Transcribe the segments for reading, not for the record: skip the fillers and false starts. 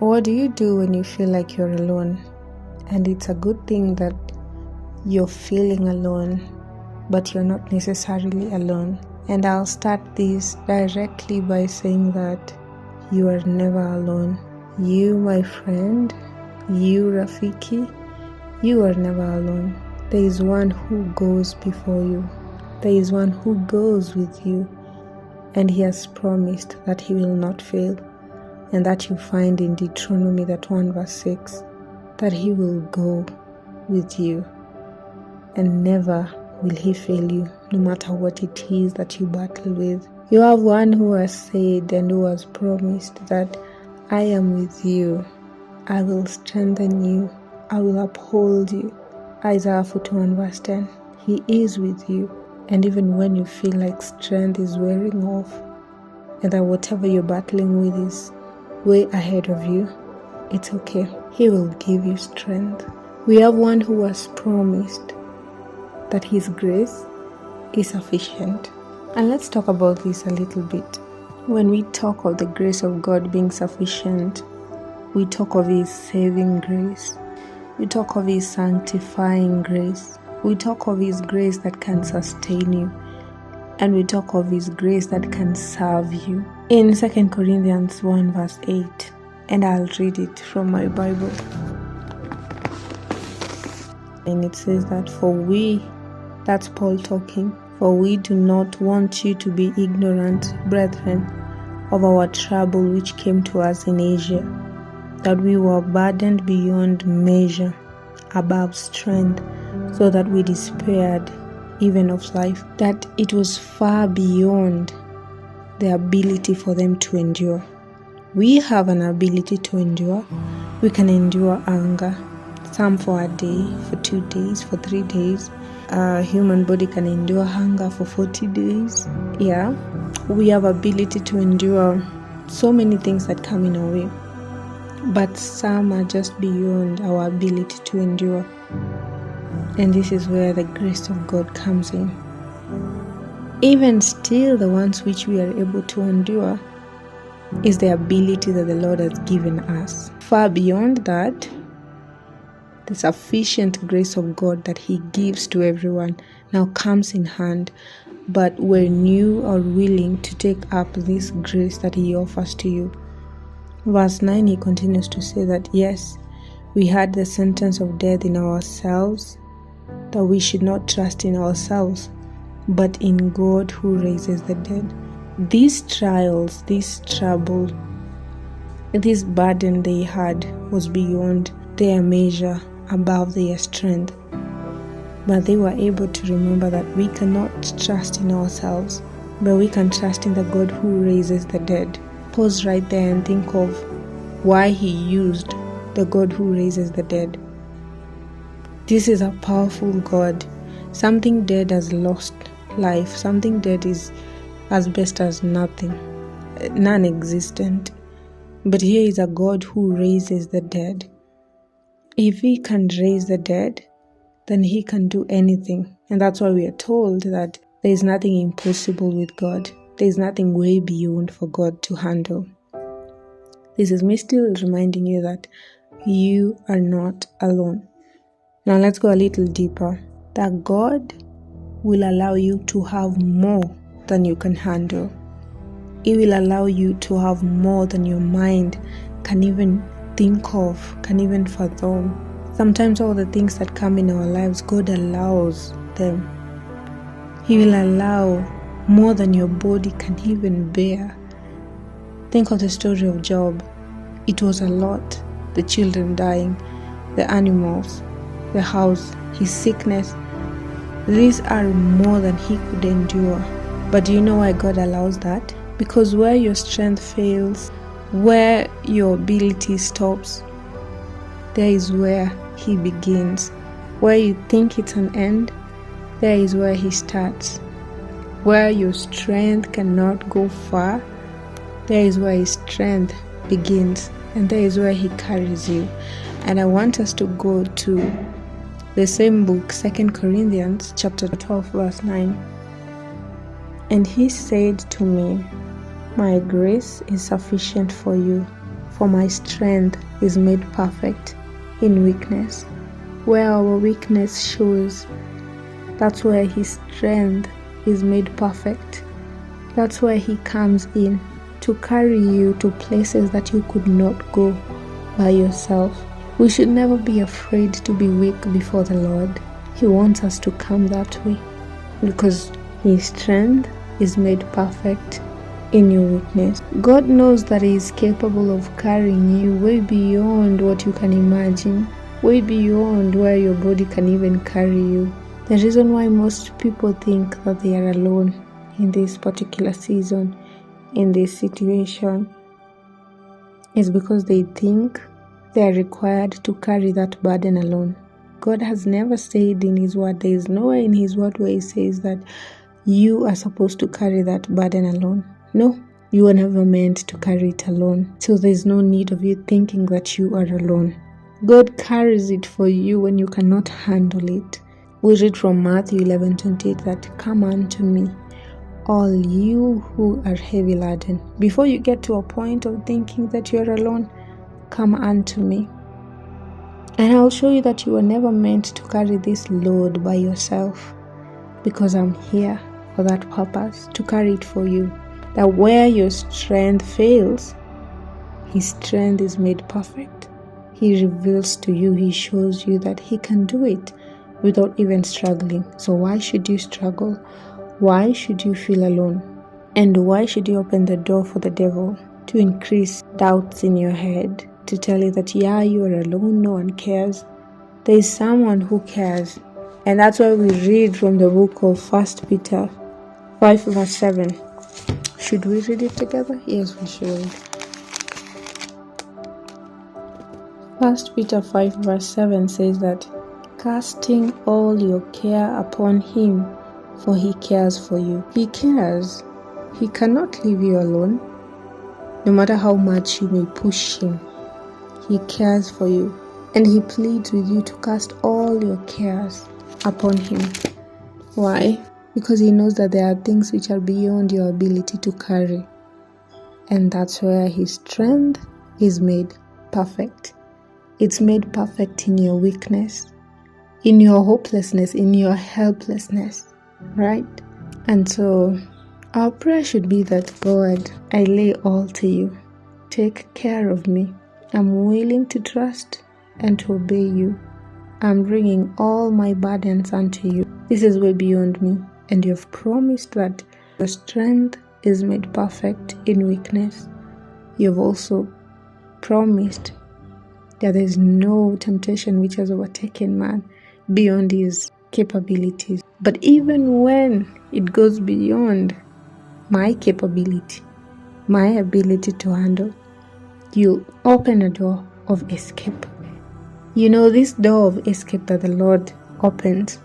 What do you do when you feel like you're alone? And it's a good thing that you're feeling alone, but you're not necessarily alone. And I'll start this directly by saying that you are never alone. You, my friend, you, Rafiki, you are never alone. There is one who goes before you. There is one who goes with you. And he has promised that he will not fail. And that you find in Deuteronomy that 1 verse 6, that he will go with you. And never will he fail you, no matter what it is that you battle with. You have one who has said and who has promised that I am with you. I will strengthen you. I will uphold you. Isaiah 41 verse 10. He is with you. And even when you feel like strength is wearing off, and that whatever you're battling with is way ahead of you, it's okay. He will give you strength. We have one who has promised that his grace is sufficient. And let's talk about this a little bit. When we talk of the grace of God being sufficient, we talk of his saving grace. We talk of his sanctifying grace. We talk of his grace that can sustain you. And we talk of his grace that can serve you. In 2 Corinthians 1 verse 8, and I'll read it from my Bible. And it says that that's Paul talking, for we do not want you to be ignorant, brethren, of our trouble which came to us in Asia, that we were burdened beyond measure, above strength, so that we despaired even of life, that it was far beyond the ability for them to endure. We have an ability to endure. We can endure anger, some for a day, for 2 days, for 3 days. A human body can endure hunger for 40 days. Yeah, we have ability to endure so many things that come in our way. But some are just beyond our ability to endure. And this is where the grace of God comes in. Even still, the ones which we are able to endure is the ability that the Lord has given us. Far beyond that, the sufficient grace of God that he gives to everyone now comes in hand. But when you are willing to take up this grace that he offers to you. Verse 9, he continues to say that yes, we had the sentence of death in ourselves, that we should not trust in ourselves, but in God who raises the dead. These trials, this trouble, this burden they had was beyond their measure, above their strength. But they were able to remember that we cannot trust in ourselves, but we can trust in the God who raises the dead. Pause right there and think of why he used the God who raises the dead. This is a powerful God. Something dead has lost life. Something dead is as best as nothing, non-existent. But here is a God who raises the dead. If he can raise the dead, then he can do anything. And that's why we are told that there is nothing impossible with God. There is nothing way beyond for God to handle. This is me still reminding you that you are not alone. Now let's go a little deeper. That God will allow you to have more than you can handle. He will allow you to have more than your mind can even think of, can even fathom. Sometimes all the things that come in our lives, God allows them. He will allow more than your body can even bear. Think of the story of Job. It was a lot. The children dying, the animals, the house, his sickness. These are more than he could endure. But do you know why God allows that? Because where your strength fails, where your ability stops, there is where he begins. Where you think it's an end, there is where he starts. Where your strength cannot go far, there is where his strength begins. And there is where he carries you. And I want us to go to the same book, 2 Corinthians chapter 12 verse 9. And he said to me, my grace is sufficient for you, For my strength is made perfect in weakness. Where our weakness shows, that's where His strength is made perfect. That's where He comes in to carry you to places that you could not go by yourself. We should never be afraid to be weak before the Lord. He wants us to come that way because His strength is made perfect in your weakness. God knows that He is capable of carrying you way beyond what you can imagine, way beyond where your body can even carry you. The reason why most people think that they are alone in this particular season, in this situation, is because they think they are required to carry that burden alone. God has never said in His word, there is nowhere in His word where He says that you are supposed to carry that burden alone. No, you were never meant to carry it alone. So there's no need of you thinking that you are alone. God carries it for you when you cannot handle it. We read from Matthew 11:28 that, "Come unto me, all you who are heavy laden." Before you get to a point of thinking that you're alone, come unto me. And I'll show you that you were never meant to carry this load by yourself, because I'm here for that purpose, to carry it for you. That where your strength fails, His strength is made perfect. He reveals to you, He shows you that He can do it without even struggling. So why should you struggle? Why should you feel alone? And why should you open the door for the devil to increase doubts in your head, to tell you that, yeah, you are alone, no one cares? There is someone who cares. And that's why we read from the book of 1 Peter 5 verse 7. Should we read it together? Yes, we should. 1 Peter 5 verse 7 says that, "Casting all your care upon Him, for He cares for you." He cares. He cannot leave you alone. No matter how much you may push Him, He cares for you. And He pleads with you to cast all your cares upon Him. Why? Because He knows that there are things which are beyond your ability to carry. And that's where His strength is made perfect. It's made perfect in your weakness, in your hopelessness, in your helplessness, right? And so our prayer should be that, God, I lay all to you. Take care of me. I'm willing to trust and to obey you. I'm bringing all my burdens unto you. This is way beyond me. And you have promised that your strength is made perfect in weakness. You have also promised that there is no temptation which has overtaken man beyond his capabilities. But even when it goes beyond my capability, my ability to handle, you open a door of escape. You know, this door of escape that the Lord opens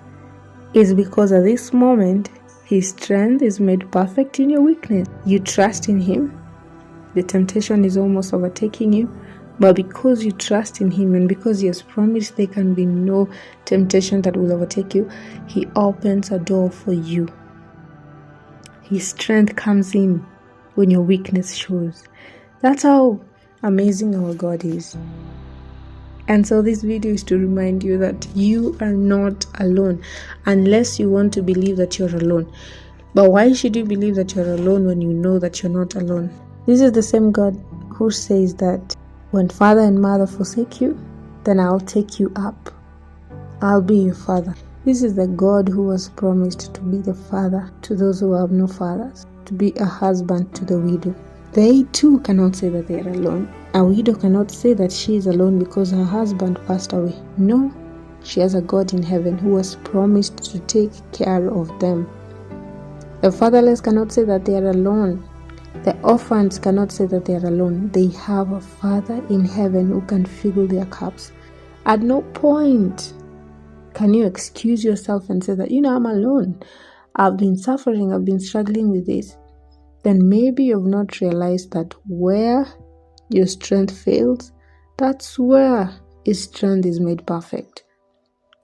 is because at this moment, His strength is made perfect in your weakness. You trust in Him. The temptation is almost overtaking you, but because you trust in Him and because He has promised there can be no temptation that will overtake you, He opens a door for you. His strength comes in when your weakness shows. That's how amazing our God is. And so this video is to remind you that you are not alone, unless you want to believe that you're alone. But why should you believe that you're alone when you know that you're not alone? This is the same God who says that when father and mother forsake you, then I'll take you up. I'll be your father. This is the God who was promised to be the father to those who have no fathers, to be a husband to the widow. They too cannot say that they are alone. A widow cannot say that she is alone because her husband passed away. No, she has a God in heaven who has promised to take care of them. The fatherless cannot say that they are alone. The orphans cannot say that they are alone. They have a Father in heaven who can fill their cups. At no point can you excuse yourself and say that, I'm alone. I've been suffering. I've been struggling with this. Then maybe you've not realized that where your strength fails, that's where His strength is made perfect.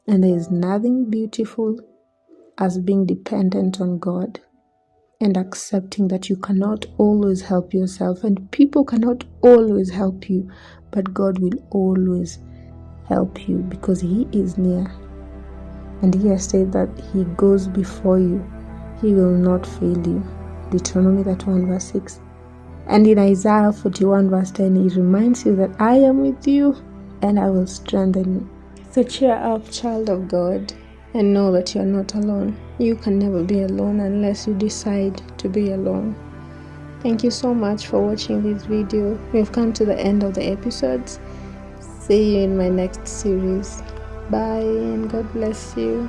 And there is nothing beautiful as being dependent on God. and accepting that you cannot always help yourself and people cannot always help you, but God will always help you because He is near. And He has said that He goes before you. He will not fail you. Deuteronomy 31 verse 6. And in Isaiah 41 verse 10, He reminds you that I am with you and I will strengthen you. So cheer up, child of God, and know that you're not alone. You can never be alone unless you decide to be alone. Thank you so much for watching this video. We've come to the end of the episodes. See you in my next series. Bye and God bless you.